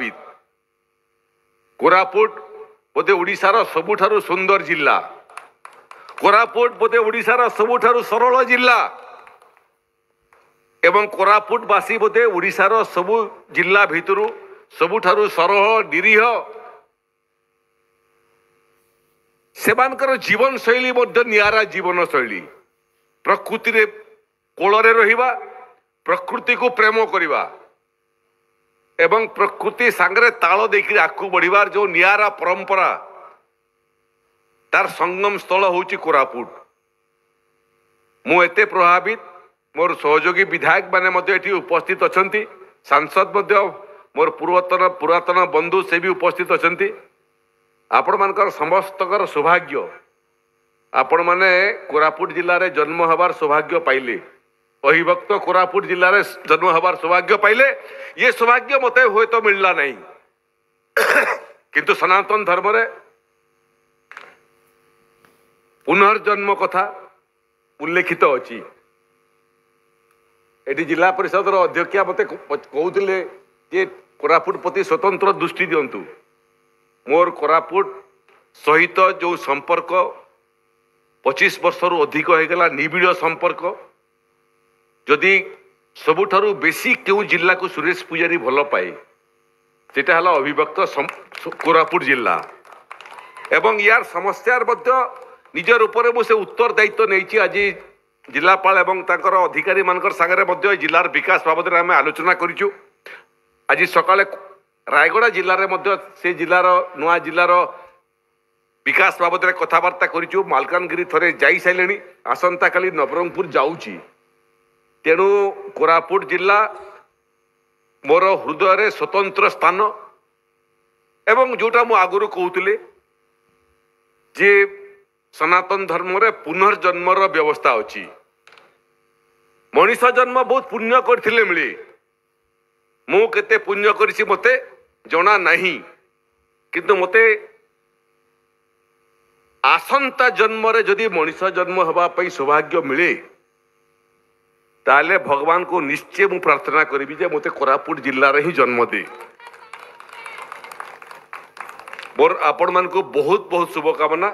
प्रभावित कोरापुट बोधे ओडिशार सबुठारु सुंदर जिल्ला कोरापुट बोधे ओडिशार सबुठारु सरल जिल्ला एवं कोरापुटवासी बोधे ओडिशार सबु जिल्ला भितरु सबुठारु सरल निरीह सेमानकर जीवन शैली मध्य नियारा जीवन शैली प्रकृति रे कोଳରେ रहिबा प्रकृति को प्रेम करिबा एवं प्रकृति सांगरे ताल देखि आकु बढ़िबार जो नियारा परंपरा तार संगम स्थल होची कोरापुट मु एते प्रभावित मोर सहयोगी विधायक माने मध्य एठी उपस्थित अछंती सांसद मध्य मोर पुरातन बंधु से भी उपस्थित अछंती आपण मानकर समस्तकर सौभाग्य आपण माने कोरापुट जिल्ला रे जन्म हबार सौभाग्य पाइले अहिभक्त कोरापुट जिल्ला रे जन्म हबार सौभाग्य पाइले ये सौभाग्य मते होय तो मिलला नहीं किंतु सनातन धर्म रे पुनर्जन्म कथा उल्लेखित अछि एटी जिला परिषद रो अध्यक्ष मते कहउतिले जे कोरापुट प्रति स्वतंत्र दृष्टि दियंतु मोर कोरापुट सहित जो संपर्क 25 वर्ष रु अधिक हो गला निबिड़ संपर्क जदि सबुठारु बेसी क्यों जिला को सुरेश पूजारी भल पाए सेटा हला अभिभक्त कोरापुट जिला एवं यार समस्यार मध्य निजर ऊपर मु से उत्तर दायित्व नहीं आज जिलापाल एवं तांकर अधिकारी मानकर सागरे मध्य जिलार विकास बाबद आम आलोचना करिछु आज सकाळे रायगड़ा जिले में मध्य से जिलार नुआ जिलार विकास बाबद कथबार्ता करिछु मालकानगिरी थरे जाई साइलेनी आसंता काली नवरंगपुर जाऊची तेणु कोरापुट जिला मोर हृदय रे स्वतंत्र स्थान एवं जोटा मु आगुरु कहउतिले जे सनातन धर्म रे पुनर्जन्म रो व्यवस्था अछि मनीष जन्म बहुत पुण्य करथिले मिले मु केते पुण्य करिछि मते जना नहीं किंतु मते आसंता जन्म रे जदि मनीष जन्म हवा पई सौभाग्य मिले ताले भगवान को निश्चय मु प्रार्थना करिबि जे मते कोरापुट जिल्ला रे ही जन्म दे मोर आपण मान को बहुत बहुत शुभकामना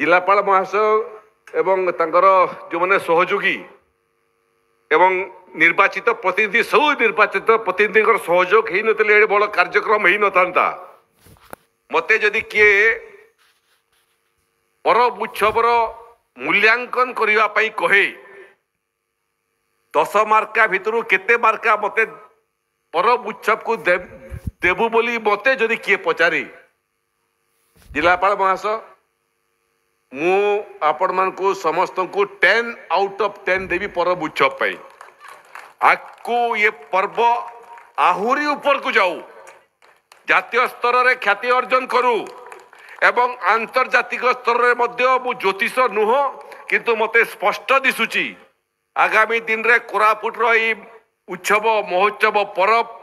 जिलापाल महाशय एवं तांकर जो माने सहयोगी एवं निर्वाचित प्रतिनिधि सब निर्वाचित प्रतिनिधि सहयोग ही नतले एडे बड़ कार्यक्रम ही नथांता मते जदि किए परब उत्सवर मूल्यांकन करिवा पई कहे 10 मार्का भितरु केते मार्का मते परब उत्सव को देबु बोली मते जदि किए पचारे जिलापाल महाशय मु आपण मान को समस्त को 10 आउट ऑफ 10 देवी परब उत्सव पाई आकु ये पर्व आहुरी ऊपर को जाऊ जातीय स्तर रे ख्याति अर्जन करू एवं आंतर्जातिक स्तर रे मध्य मु ज्योतिष नुह किंतु मते स्पष्ट दिसुची आगामी दिन रे कोरापुट रो ई उत्सव महोत्सव परब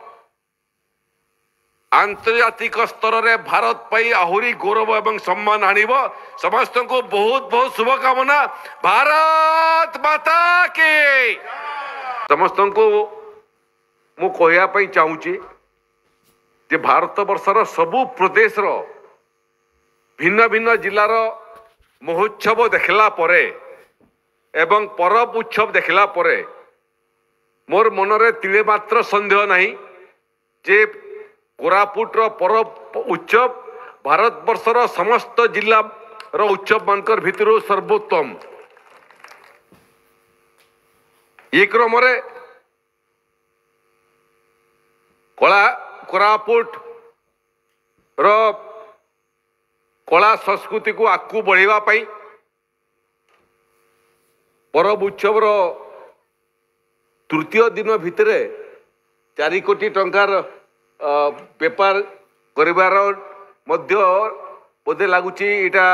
आंतर्जातिक स्तर रे भारत पाई आहुरी गौरव एवं सम्मान आनिब समस्त को बहुत बहुत शुभकामना भारत माता के समस्त को मु कहया पई चाहूची जे भारत वर्षर सबु प्रदेश रो भिन्न भिन्न जिलार महोत्सव देखला परे एवं परब उत्सव देखला परे मोर मनरे तिले मात्र संदेह नहीं जे कोरापुट रो परब उत्सव भारत वर्षर समस्त जिला रो उत्सव मानकर भितरु सर्वोत्तम ये क्रम रे कोरापुट रो कला संस्कृति को आकु बढ़ेवा पाई परब उत्सव रो तृतीय दिन भितरे 4 कोटी टंकार बेपार करिवार मध्य बोधे लगुच इटा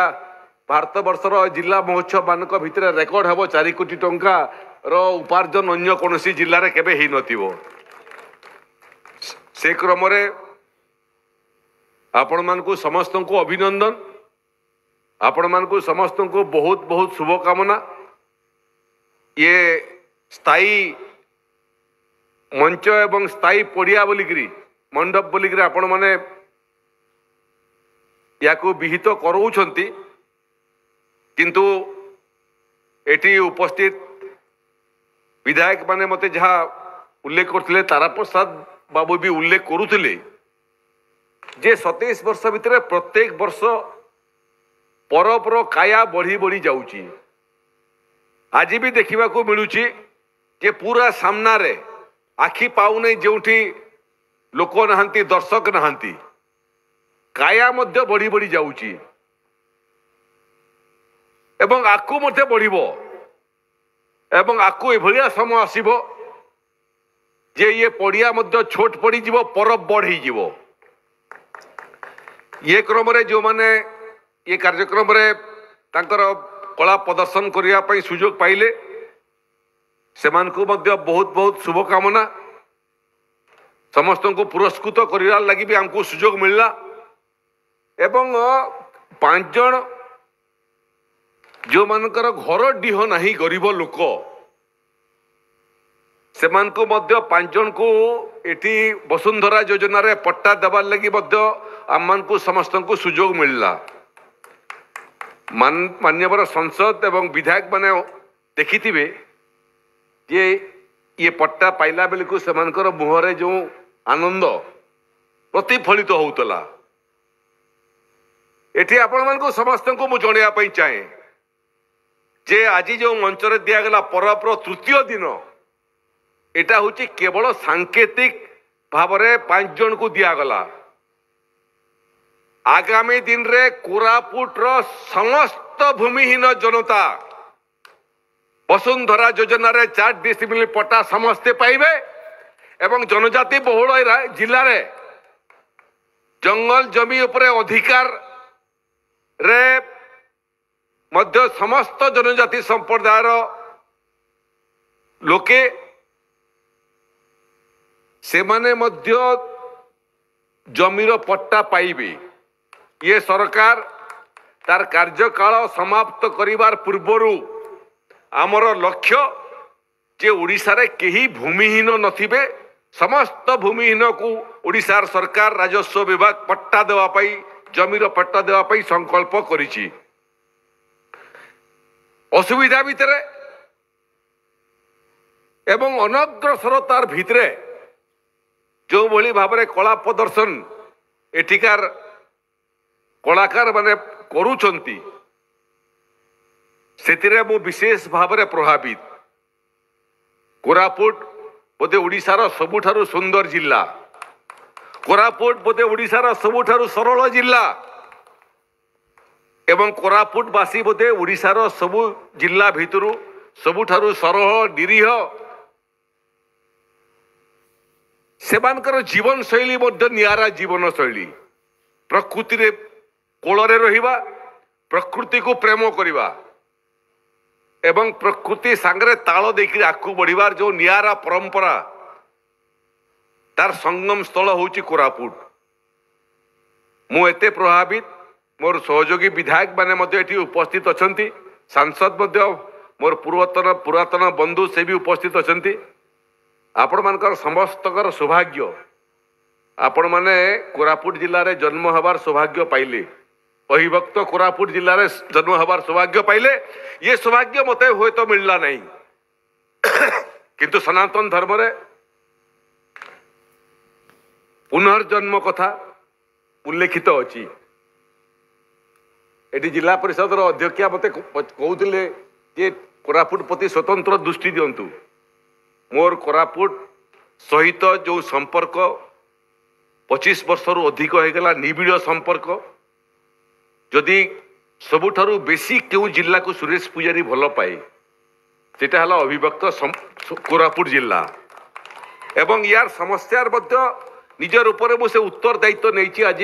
भारत वर्षर जिला महोत्सव मानक भितर रेकर्ड हम 4 कोटी टंका रो उपार्जन अन्य कौन जिले में केबे ही नथिबो से क्रम रे आपण मान को समस्त को अभिनंदन आपण मान को समस्त को बहुत बहुत शुभकामना ये स्थायी मंच एवं स्थायी पड़िया बोलिकी मंडप बोलिक आपण मैंने या विहित कराउछंती किंतु एटी उपस्थित विधायक माने मते जहाँ उल्लेख करते तारा प्रसाद बाबू भी उल्लेख करुले जे 27 वर्ष भितर प्रत्येक वर्ष परपर काया बढ़ी बढ़ी जाऊची। आज भी देखा मिलूँ जे पूरा सामना रे आखि पाऊने जोठी लोक नहांती दर्शक नहांती काया मध्य बढ़ी बढ़ी जाऊची एवं आकु मध्य बढ़िबो एवं आकु एभलिया समय आसीबो जे ये पड़िया मध्य छोट पड़ी जीवो परब बढ़ी जीवो। ये क्रम रे जो माने ये कार्यक्रम रे तांकर कला प्रदर्शन करिया पई सुजोग पाइले सेमान को मध्य बहुत बहुत शुभकामना। समस्त को पुरस्कृत करिया लगी भी हमको सुजोग मिलला एवं 5 जन जो मानकर घर डीह नहीं गरीब लोक सेमान को मध्य 5 जन को एटी वसुंधरा योजना रे पट्टा देवार लगी मध्य आम को समस्त को सुजोग मिलला। मान्यवर संसद एवं विधायक माने देखी जे ये पट्टा पाइला बेल को सेमानकर मुहरे जो आनंद प्रतिफलित होतला एटी आपण मान को समस्त को मु जणिया पई चाहे जे आज जो मंच रे दिया गला परपर तृतीय दिन एटा होची केवल सांकेतिक भाव रे 5 जन को दिया गला। आगामी दिन रे कोरापुट रो समस्त भूमिहीन जनता वसुंधरा योजना रे 4 डिसिमिल पट्टा समस्ते पाइबे एवं जनजाति बहुल जिले रे जंगल जमी उपरे अधिकार रे मध्य समस्त जनजाति संप्रदायर लोके से माने मध्य जमीर पट्टा पाइबे। ये सरकार तार कार्यकाल समाप्त करिवार पूर्वरु आमर लक्ष्य जे ओडिशा रे केही भूमिहीन नथिबे समस्त भूमिहीन को ओडिशार सरकार राजस्व विभाग पट्टा देवा पाई जमीर पट्टा देवा पाई संकल्प करिछि। असुविधा भितर एवं अनग्रसरतार भितरे जो भली भाव में कला प्रदर्शन एठिकार कलाकार माने करूछंती सेतिरे मु विशेष भाव में प्रभावित। कोरापुट बोधे ओडिशार सबुठारु सुंदर जिला, कोरापुट बोधे ओडिशार सबुठारु सरल जिला एवं कोरापुटवासी बोधे ओडिशार सबु जिला भितरु सबुठारु सरल निरीह सेमानकर जीवन शैली मध्य नियारा जीवन शैली प्रकृति रे कोलरे रहिबा प्रकृति को प्रेम करिबा एवं प्रकृति सांगरे ताल देखि आकु बढ़िबार जो नियारा परंपरा तार संगम स्थल होची कोरापुट। मु एते प्रभावित मोर सहयोगी विधायक माने मध्य एठी उपस्थित अछंती, सांसद मध्य मोर पुरातन बंधु से भी उपस्थित अछंती। आपण मानकर समस्तकर सौभाग्य आपण माने कोरापुट जिल्ला रे जन्म हबार सौभाग्य पाइले, अहिभक्त कोरापुट जिल्ला रे जन्म हबार सौभाग्य पाइले। ये सौभाग्य मते होय तो मिलला नहीं किंतु सनातन धर्म रे पुनर्जन्म कथा उल्लेखित अछि। एटी जिला परिषद रो अध्यक्ष मते कहउतिले जे कोरापुट प्रति स्वतंत्र दृष्टि दियंतु। मोर कोरापुट सहित जो संपर्क 25 वर्ष रु अधिक हो गला निबिड़ संपर्क जदि सबुठारु बेसी क्यों जिला को सुरेश पुजारी भल पाए सेटा हला अभिभक्त कोरापुट जिला एवं यार समस्यार मध्य निजर ऊपर मु से उत्तर दायित्व नहीं आज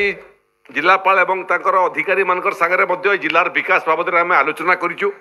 जिलापाल एवं तांकर अधिकारी मानकर संगे मध्य जिलार विकास बाबद आम आलोचना करिछु।